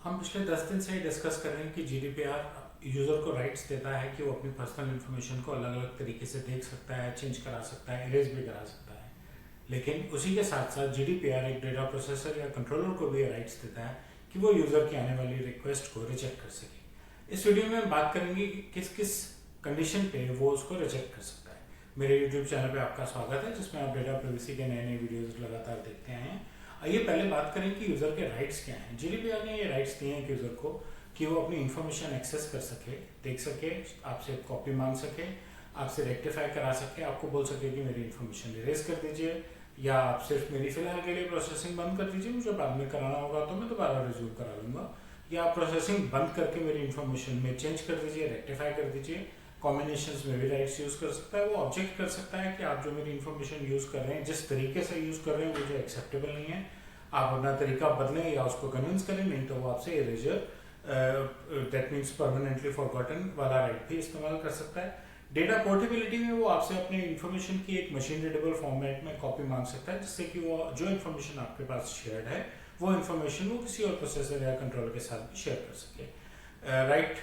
हम पिछले 10 दिन से डिस्कस कर रहे हैं कि जीडीपीआर यूज़र को राइट्स देता है कि वो अपनी पर्सनल इन्फॉर्मेशन को अलग अलग तरीके से देख सकता है, चेंज करा सकता है, इरेज भी करा सकता है। लेकिन उसी के साथ साथ जीडीपीआर एक डेटा प्रोसेसर या कंट्रोलर को भी राइट्स देता है कि वो यूज़र की आने वाली रिक्वेस्ट को रिजेक्ट कर सके। इस वीडियो में हम बात करेंगे कि किस किस कंडीशन पे वो उसको रिजेक्ट कर सकता है। मेरे यूट्यूब चैनल पे आपका स्वागत है, जिसमें आप डेटा प्राइवेसी के नए नए वीडियोस लगातार देखते आए हैं। आइए पहले बात करें कि यूज़र के राइट्स क्या हैं। जीडीपीआर ने ये राइट्स दिए हैं कि यूज़र को कि वो अपनी इन्फॉर्मेशन एक्सेस कर सके, देख सके, आपसे कॉपी मांग सके, आपसे रेक्टिफाई करा सके, आपको बोल सके कि मेरी इन्फॉर्मेशन इरेज कर दीजिए, या आप सिर्फ मेरी फिलहाल के लिए प्रोसेसिंग बंद कर दीजिए, मुझे बाद में कराना होगा तो मैं दोबारा रिज्यूम करा लूँगा, या आप प्रोसेसिंग बंद करके मेरी इन्फॉर्मेशन में चेंज कर दीजिए, रेक्टिफाई कर दीजिए। कॉम्बिनेशंस में भी राइट्स यूज़ कर सकता है। वो ऑब्जेक्ट कर सकता है कि आप जो मेरी इन्फॉर्मेशन यूज़ कर रहे हैं, जिस तरीके से यूज़ कर रहे हैं, मुझे एक्सेप्टेबल नहीं है, आप अपना तरीका बदलें या उसको कन्विंस करें, नहीं तो वो आपसे eraser that means permanently forgotten वाला राइट भी इस्तेमाल कर सकता है। डेटा पोर्टेबिलिटी में वो आपसे अपने इन्फॉर्मेशन की एक मशीन रीडेबल फॉर्मेट में कॉपी मांग सकता है, जिससे कि वो जो इन्फॉर्मेशन आपके पास शेयर्ड है वो इन्फॉर्मेशन वो किसी और प्रोसेसर या कंट्रोलर के साथ भी शेयर कर सके। Right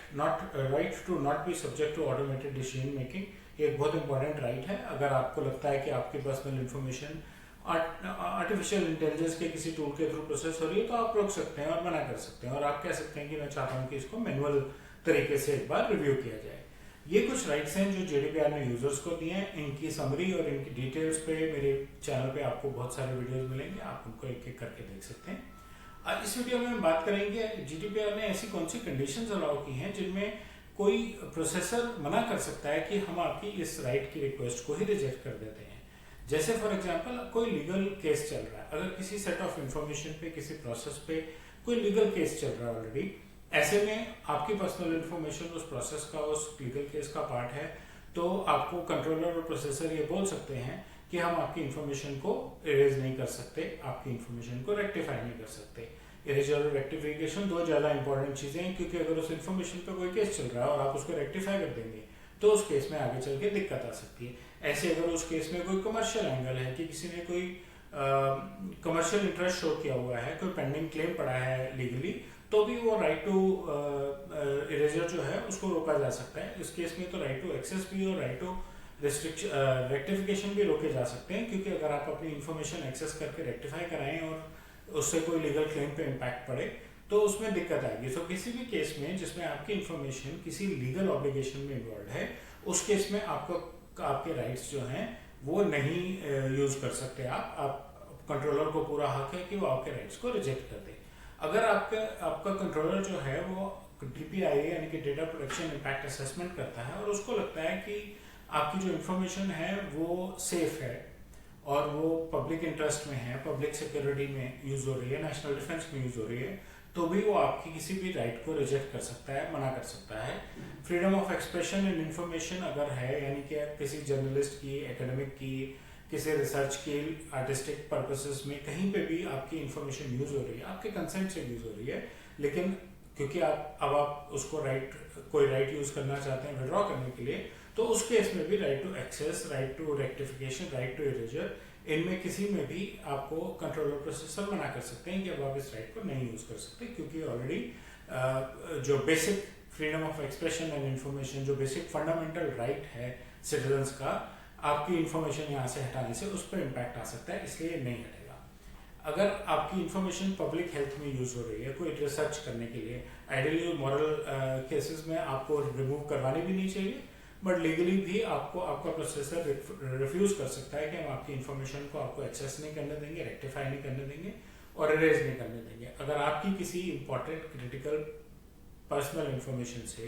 to not be subject to automated decision making एक बहुत इंपॉर्टेंट राइट है। अगर आपको लगता है कि आपकी पर्सनल इन्फॉर्मेशन आर्टिफिशियल इंटेलिजेंस के किसी टूल के थ्रू प्रोसेस हो रही है, तो आप रोक सकते हैं और मना कर सकते हैं, और आप कह सकते हैं कि मैं चाहता हूं कि इसको मैनुअल तरीके से एक बार रिव्यू किया जाए। ये कुछ राइट्स हैं जो जीडीपीआर ने यूजर्स को दिए हैं। इनकी समरी और इनकी डिटेल्स पे मेरे चैनल पे आपको बहुत सारे वीडियोस मिलेंगे, आप उनको एक एक करके देख सकते हैं। आज इस वीडियो में हम बात करेंगे जीडीपीआर ने ऐसी कौन सी कंडीशंस अलाउ की हैं जिनमें कोई प्रोसेसर मना कर सकता है कि हम आपकी इस राइट की रिक्वेस्ट को ही रिजेक्ट कर देते हैं। जैसे फॉर एग्जांपल कोई लीगल केस चल रहा है, अगर किसी सेट ऑफ इंफॉर्मेशन पे, किसी प्रोसेस पे कोई लीगल केस चल रहा है ऑलरेडी, ऐसे में आपकी पर्सनल इंफॉर्मेशन उस प्रोसेस का, उस लीगल केस का पार्ट है, तो आपको कंट्रोलर और प्रोसेसर ये बोल सकते हैं कि हम आपकी इंफॉर्मेशन को इरेज नहीं कर सकते, आपकी इंफॉर्मेशन को रेक्टिफाई नहीं कर सकते। इरेजर और रेक्टिफिकेशन दो ज़्यादा इंपॉर्टेंट चीज़ें हैं, क्योंकि अगर उस इंफॉर्मेशन पे कोई केस चल रहा है और आप उसको रेक्टिफाई कर देंगे तो उस केस में आगे चल के दिक्कत आ सकती है। ऐसे अगर उस केस में कोई कमर्शियल एंगल है कि किसी ने कोई कमर्शियल इंटरेस्ट शो किया हुआ है, कोई पेंडिंग क्लेम पड़ा है लीगली, तो भी वो राइट टू इरेजर जो है उसको रोका जा सकता है। इस केस में तो राइट टू एक्सेस भी और राइट टू रेक्टिफिकेशन भी रोके जा सकते हैं, क्योंकि अगर आप अपनी इन्फॉर्मेशन एक्सेस करके रेक्टिफाई कराएं और उससे कोई लीगल क्लेम पे इम्पैक्ट पड़े तो उसमें दिक्कत आएगी। तो किसी भी केस में जिसमें आपकी इन्फॉर्मेशन किसी लीगल ऑब्लिगेशन में इन्वॉल्व है, उस केस में आपके राइट्स जो हैं वो नहीं यूज कर सकते। आप कंट्रोलर को पूरा हक है कि वो आपके राइट्स को रिजेक्ट कर दे। अगर आपका कंट्रोलर जो है वो डीपीआई यानी कि डेटा प्रोटेक्शन इम्पैक्ट असेसमेंट करता है और उसको लगता है कि आपकी जो इन्फॉर्मेशन है वो सेफ है और वो पब्लिक इंटरेस्ट में है, पब्लिक सिक्योरिटी में यूज हो रही है, नेशनल डिफेंस में यूज हो रही है, तो भी वो आपकी किसी भी राइट को रिजेक्ट कर सकता है, मना कर सकता है। Freedom of expression and information अगर है, यानी कि किसी जर्नलिस्ट की, एकेडमिक की, किसी रिसर्च की, आर्टिस्टिक पर्पसेस में कहीं पे भी आपकी इंफॉर्मेशन यूज हो रही है, आपके कंसेंट से यूज हो रही है, लेकिन क्योंकि आप उसको कोई राइट यूज करना चाहते हैं विड्रॉ करने के लिए, तो उस केस में भी right to access, right to rectification, right to erasure, इनमें किसी में भी आपको कंट्रोलर प्रोसेसर मना कर सकते हैं कि अब आप इस राइट को नहीं यूज कर सकते, क्योंकि ऑलरेडी जो basic freedom of expression and information, जो बेसिक फंडामेंटल राइट है सिटीजन्स का, आपकी इंफॉर्मेशन यहाँ से हटाने से उस पर इम्पैक्ट आ सकता है, इसलिए नहीं हटेगा। अगर आपकी इंफॉर्मेशन पब्लिक हेल्थ में यूज हो रही है, कोई रिसर्च करने के लिए, आइडियली मॉरल केसेस में आपको रिमूव करवानी भी नहीं चाहिए, बट लीगली भी आपको आपका प्रोसेसर रिफ्यूज कर सकता है कि हम आपकी इंफॉर्मेशन को आपको एक्सेस नहीं करने देंगे, रेक्टिफाई नहीं करने देंगे और इरेज नहीं करने देंगे। अगर आपकी किसी इंपॉर्टेंट क्रिटिकल पर्सनल इंफॉर्मेशन से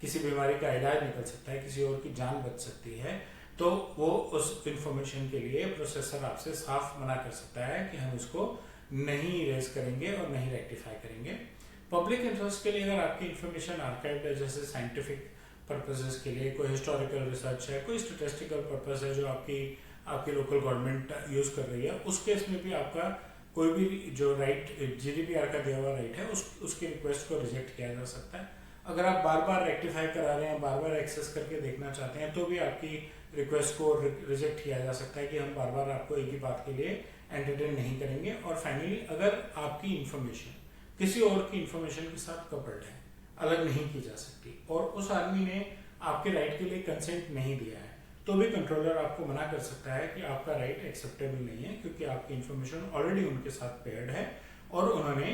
किसी बीमारी का इलाज निकल सकता है, किसी और की जान बच सकती है, तो वो उस इंफॉर्मेशन के लिए प्रोसेसर आपसे साफ मना कर सकता है कि हम इसको नहीं इरेज करेंगे और नहीं रेक्टिफाई करेंगे। पब्लिक इंटरेस्ट के लिए अगर आपकी इंफॉर्मेशन आर्काइव्ड है, जैसे साइंटिफिक पर्पसेस के लिए, कोई हिस्टोरिकल रिसर्च है, कोई स्टैटिस्टिकल पर्पस है जो आपकी लोकल गवर्नमेंट यूज कर रही है, उस केस में भी आपका कोई भी जो राइट जीडीपीआर का दिया हुआ राइट है उसकी रिक्वेस्ट को रिजेक्ट किया जा सकता है। अगर आप बार बार रेक्टिफाई करा रहे हैं, बार बार एक्सेस करके देखना चाहते हैं, तो भी आपकी रिक्वेस्ट को रिजेक्ट किया जा सकता है कि हम बार बार आपको एक ही बात के लिए एंटरटेन नहीं करेंगे। और फाइनली, अगर आपकी इंफॉर्मेशन किसी और की इंफॉर्मेशन के साथ कपल्ड है, अलग नहीं की जा सकती, और उस आदमी ने आपके राइट के लिए कंसेंट नहीं दिया है, तो भी कंट्रोलर आपको मना कर सकता है कि आपका राइट एक्सेप्टेबल नहीं है, क्योंकि आपकी इंफॉर्मेशन ऑलरेडी उनके साथ पेयर्ड है और उन्होंने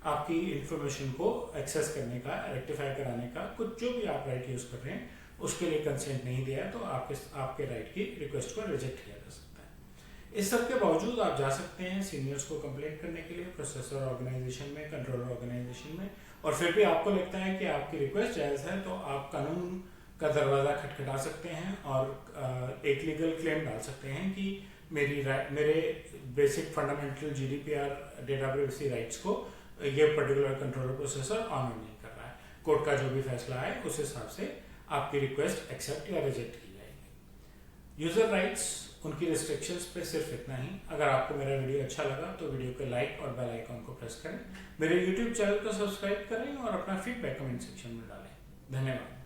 आपकी इंफॉर्मेशन को एक्सेस करने का, रेक्टिफाई कराने का, कुछ जो भी आप राइट यूज कर रहे हैं उसके लिए कंसेंट नहीं दिया है, तो आपके राइट की रिक्वेस्ट को रिजेक्ट किया जा सकता है। इस सब के बावजूद आप जा सकते हैं सीनियर्स को कंप्लेंट करने के लिए, प्रोसेसर ऑर्गेनाइजेशन में, कंट्रोलर ऑर्गेनाइजेशन में, और फिर भी आपको लगता है कि आपकी रिक्वेस्ट जायज़ है, तो आप कानून का दरवाज़ा खटखटा सकते हैं और एक लीगल क्लेम डाल सकते हैं कि मेरे basic fundamental GDPR data privacy rights को ये पर्टिकुलर कंट्रोलर प्रोसेसर ऑनर नहीं कर रहा है। कोर्ट का जो भी फैसला है उस हिसाब से आपकी रिक्वेस्ट एक्सेप्ट या रिजेक्ट की जाएगी। यूजर राइट्स, उनकी रिस्ट्रिक्शंस पे सिर्फ इतना ही। अगर आपको मेरा वीडियो अच्छा लगा तो वीडियो को लाइक और बेल आइकन को प्रेस करें, मेरे YouTube चैनल को सब्सक्राइब करें और अपना फीडबैक कमेंट सेक्शन में डालें। धन्यवाद।